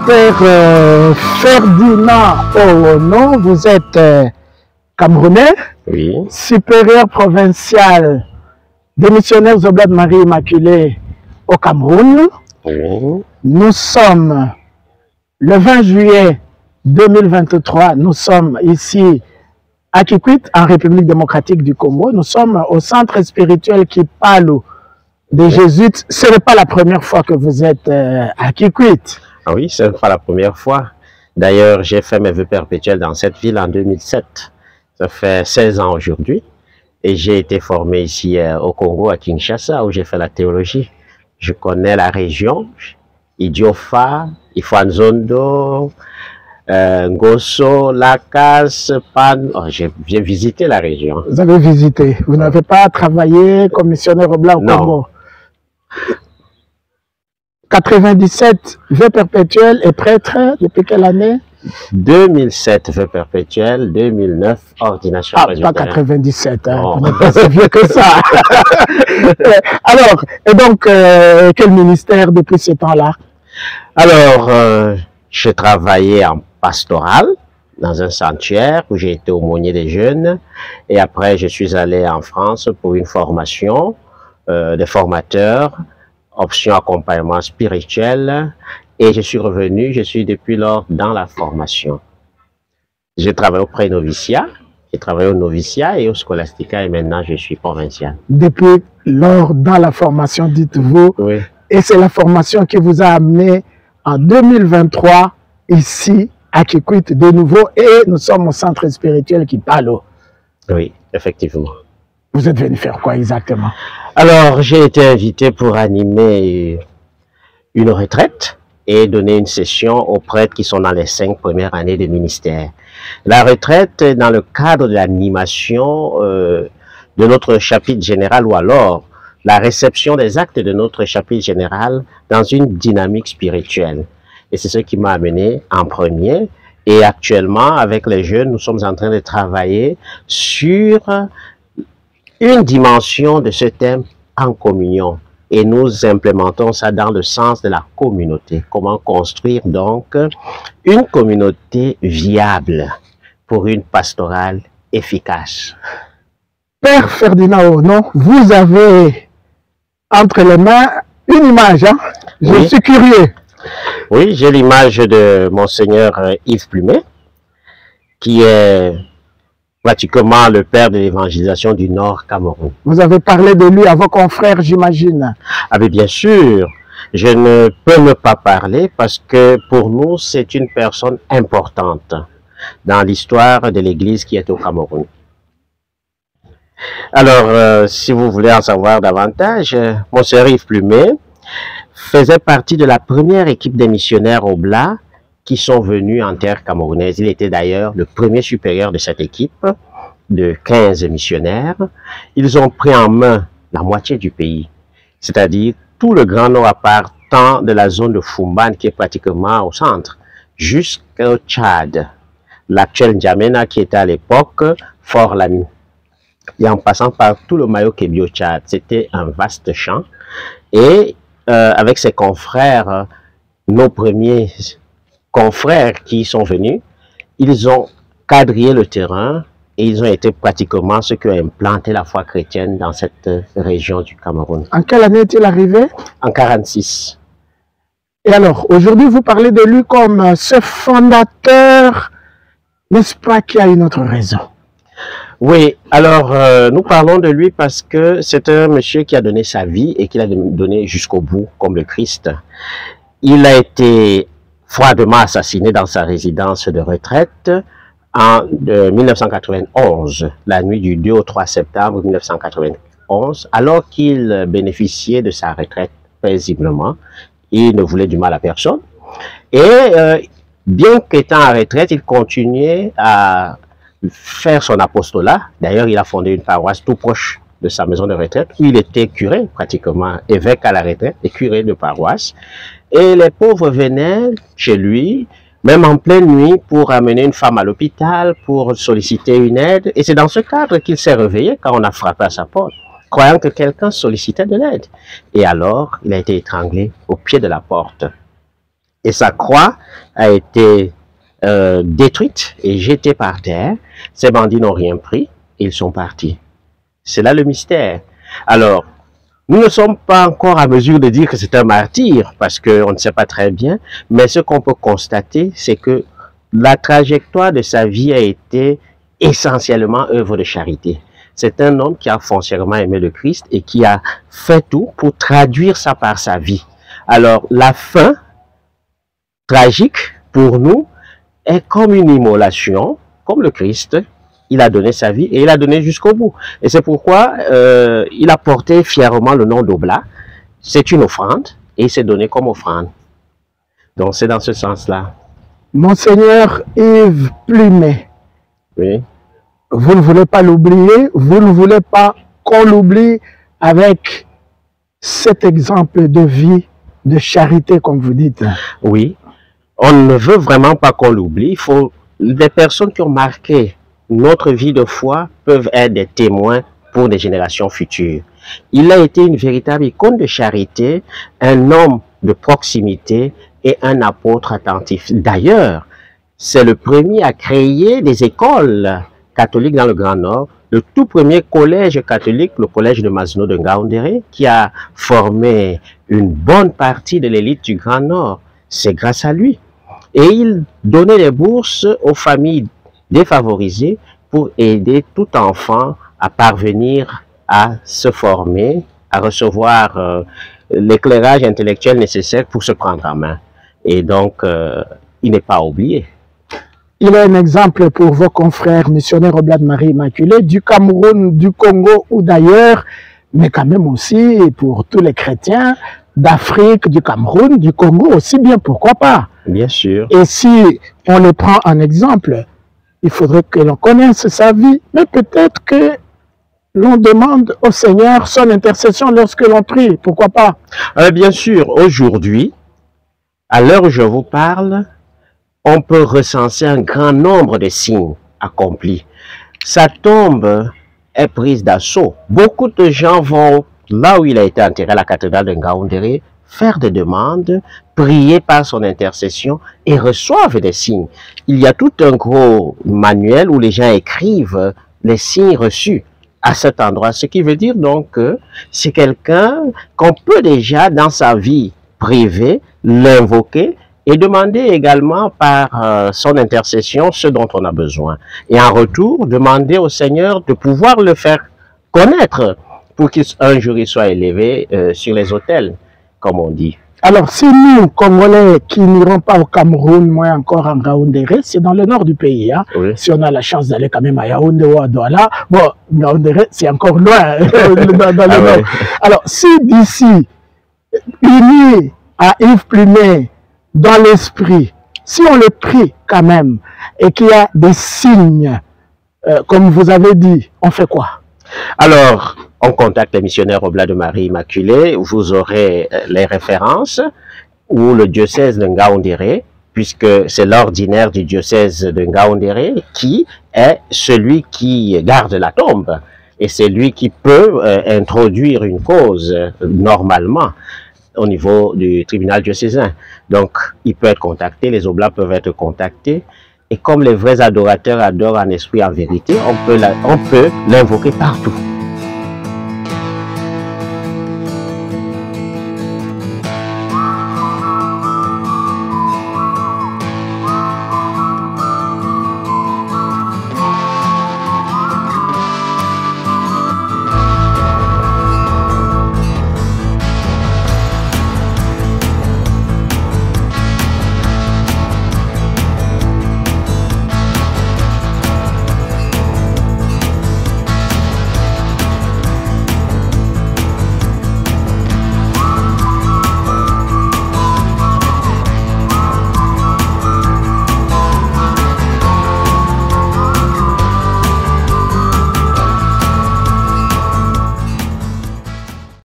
Père Ferdinand Owono, vous êtes Camerounais, oui, supérieur provincial des missionnaires Oblates de Marie Immaculée au Cameroun. oui. Nous sommes le 20 juillet 2023, nous sommes ici à Kikwit, en République démocratique du Congo. Nous sommes au centre spirituel Kipalo des Jésuites. Ce n'est pas la première fois que vous êtes à Kikwit. Ah oui, ce n'est pas la première fois. D'ailleurs, j'ai fait mes vœux perpétuels dans cette ville en 2007. Ça fait 16 ans aujourd'hui. Et j'ai été formé ici au Congo, à Kinshasa, où j'ai fait la théologie. Je connais la région, Idiofa, Ifanzondo, Ngosso, Lakas, Pan. Oh, j'ai visité la région. Vous avez visité. Vous n'avez pas travaillé comme missionnaire oblat au Congo. 97, vœux perpétuels et prêtre, depuis quelle année? 2007, vœux perpétuels, 2009, ordination pas 97, hein. Vous n'êtes pas si vieux que ça. Alors, et donc, quel ministère depuis ce temps-là? Alors, j'ai travaillé en pastoral dans un sanctuaire où j'ai été aumônier des jeunes. Et après, je suis allé en France pour une formation des formateurs, option accompagnement spirituel. Et je suis revenu, je suis depuis lors dans la formation. J'ai travaillé au pré-noviciat, j'ai travaillé au noviciat et au scolastica et maintenant je suis provincial. Depuis lors dans la formation, dites-vous. Oui. Et c'est la formation qui vous a amené en 2023 ici à Kikwit de nouveau et nous sommes au centre spirituel Kipalo. Oui, effectivement. Vous êtes venu faire quoi exactement? Alors, j'ai été invité pour animer une retraite et donner une session aux prêtres qui sont dans les 5 premières années de ministère. La retraite est dans le cadre de l'animation de notre chapitre général ou alors la réception des actes de notre chapitre général dans une dynamique spirituelle. Et c'est ce qui m'a amené en premier. Et actuellement, avec les jeunes, nous sommes en train de travailler sur une dimension de ce thème en communion. Et nous implémentons ça dans le sens de la communauté. Comment construire donc une communauté viable pour une pastorale efficace. Père Ferdinand Owono, vous avez entre les mains une image, hein? Je suis curieux. Oui, j'ai l'image de Monseigneur Yves Plumet, qui est pratiquement le père de l'évangélisation du Nord Cameroun. Vous avez parlé de lui à vos confrères, j'imagine. Ah mais bien sûr, je ne peux ne pas parler parce que pour nous, c'est une personne importante dans l'histoire de l'Église qui est au Cameroun. Alors, si vous voulez en savoir davantage, Monseigneur Yves Plumet faisait partie de la première équipe des missionnaires oblats qui sont venus en terre camerounaise. Il était d'ailleurs le premier supérieur de cette équipe de 15 missionnaires. Ils ont pris en main la moitié du pays, c'est-à-dire tout le Grand Nord à partant de la zone de Fumban qui est pratiquement au centre, jusqu'au Tchad, l'actuel N'Djamena qui était à l'époque Fort Lamy. Et en passant par tout le Mayo Kébio Tchad, c'était un vaste champ. Et avec ses confrères, nos premiers confrères qui sont venus, ils ont quadrillé le terrain et ils ont été pratiquement ceux qui ont implanté la foi chrétienne dans cette région du Cameroun. En quelle année est-il arrivé? En 1946. Et alors, aujourd'hui, vous parlez de lui comme ce fondateur, n'est-ce pas qu'il y a une autre raison? Oui, alors nous parlons de lui parce que c'est un monsieur qui a donné sa vie et qui l'a donné jusqu'au bout, comme le Christ. Il a été froidement assassiné dans sa résidence de retraite en 1991, la nuit du 2 au 3 septembre 1991, alors qu'il bénéficiait de sa retraite paisiblement. Il ne voulait du mal à personne. Et bien qu'étant en retraite, il continuait à faire son apostolat. D'ailleurs, il a fondé une paroisse tout proche de sa maison de retraite, où il était curé, pratiquement évêque à la retraite et curé de paroisse. Et les pauvres venaient chez lui, même en pleine nuit, pour amener une femme à l'hôpital, pour solliciter une aide. Et c'est dans ce cadre qu'il s'est réveillé quand on a frappé à sa porte, croyant que quelqu'un sollicitait de l'aide. Et alors, il a été étranglé au pied de la porte. et sa croix a été détruite et jetée par terre. Ces bandits n'ont rien pris et ils sont partis. C'est là le mystère. Alors, nous ne sommes pas encore à mesure de dire que c'est un martyr parce qu'on ne sait pas très bien, mais ce qu'on peut constater, c'est que la trajectoire de sa vie a été essentiellement œuvre de charité. C'est un homme qui a foncièrement aimé le Christ et qui a fait tout pour traduire ça par sa vie. Alors, la fin tragique pour nous est comme une immolation, comme le Christ. Il a donné sa vie et il a donné jusqu'au bout. Et c'est pourquoi il a porté fièrement le nom d'Oblat. C'est une offrande et il s'est donné comme offrande. Donc c'est dans ce sens-là. Monseigneur Yves Plumet, Oui. vous ne voulez pas l'oublier, vous ne voulez pas qu'on l'oublie avec cet exemple de vie, de charité, comme vous dites. Oui. On ne veut vraiment pas qu'on l'oublie. Les personnes qui ont marqué notre vie de foi peuvent être des témoins pour des générations futures. Il a été une véritable icône de charité, un homme de proximité et un apôtre attentif. D'ailleurs, c'est le premier à créer des écoles catholiques dans le Grand Nord. Le tout premier collège catholique, le collège de Masno de Ngaoundéré, qui a formé une bonne partie de l'élite du Grand Nord. C'est grâce à lui. Et il donnait des bourses aux familles défavorisées pour aider tout enfant à parvenir à se former, à recevoir l'éclairage intellectuel nécessaire pour se prendre en main. Et donc, il n'est pas oublié. Il est un exemple pour vos confrères missionnaires Oblat de Marie Immaculée du Cameroun, du Congo ou d'ailleurs, mais quand même aussi pour tous les chrétiens d'Afrique, du Cameroun, du Congo aussi bien, pourquoi pas. Bien sûr. Et si on le prend en exemple, il faudrait que l'on connaisse sa vie, mais peut-être que l'on demande au Seigneur son intercession lorsque l'on prie, pourquoi pas. Bien sûr, aujourd'hui, à l'heure où je vous parle, on peut recenser un grand nombre de signes accomplis. Sa tombe est prise d'assaut. Beaucoup de gens vont là où il a été enterré à la cathédrale de Ngaoundéré, faire des demandes, prier par son intercession et reçoivent des signes. Il y a tout un gros manuel où les gens écrivent les signes reçus à cet endroit. Ce qui veut dire donc que c'est quelqu'un qu'on peut déjà dans sa vie privée l'invoquer et demander également par son intercession ce dont on a besoin. Et en retour, demander au Seigneur de pouvoir le faire connaître pour qu'un jour il soit élevé sur les autels, comme on dit. Alors, si nous, Congolais, qui n'irons pas au Cameroun, moins encore en Ngaoundéré, c'est dans le nord du pays. Hein? Oui. Si on a la chance d'aller quand même à Yaoundé ou à Douala, bon, Ngaoundéré, c'est encore loin dans le nord. Ouais. Alors, si d'ici, unis à Yves Plumet, dans l'esprit, si on le prie quand même, et qu'il y a des signes, comme vous avez dit, on fait quoi? Alors, on contacte les missionnaires Oblat de Marie Immaculée, vous aurez les références, ou le diocèse de Ngaoundéré, puisque c'est l'ordinaire du diocèse de Ngaoundéré qui est celui qui garde la tombe. Et c'est lui qui peut introduire une cause normalement au niveau du tribunal diocésain. Donc, il peut être contacté, les Oblats peuvent être contactés. Et comme les vrais adorateurs adorent en esprit et en vérité, on peut l'invoquer partout.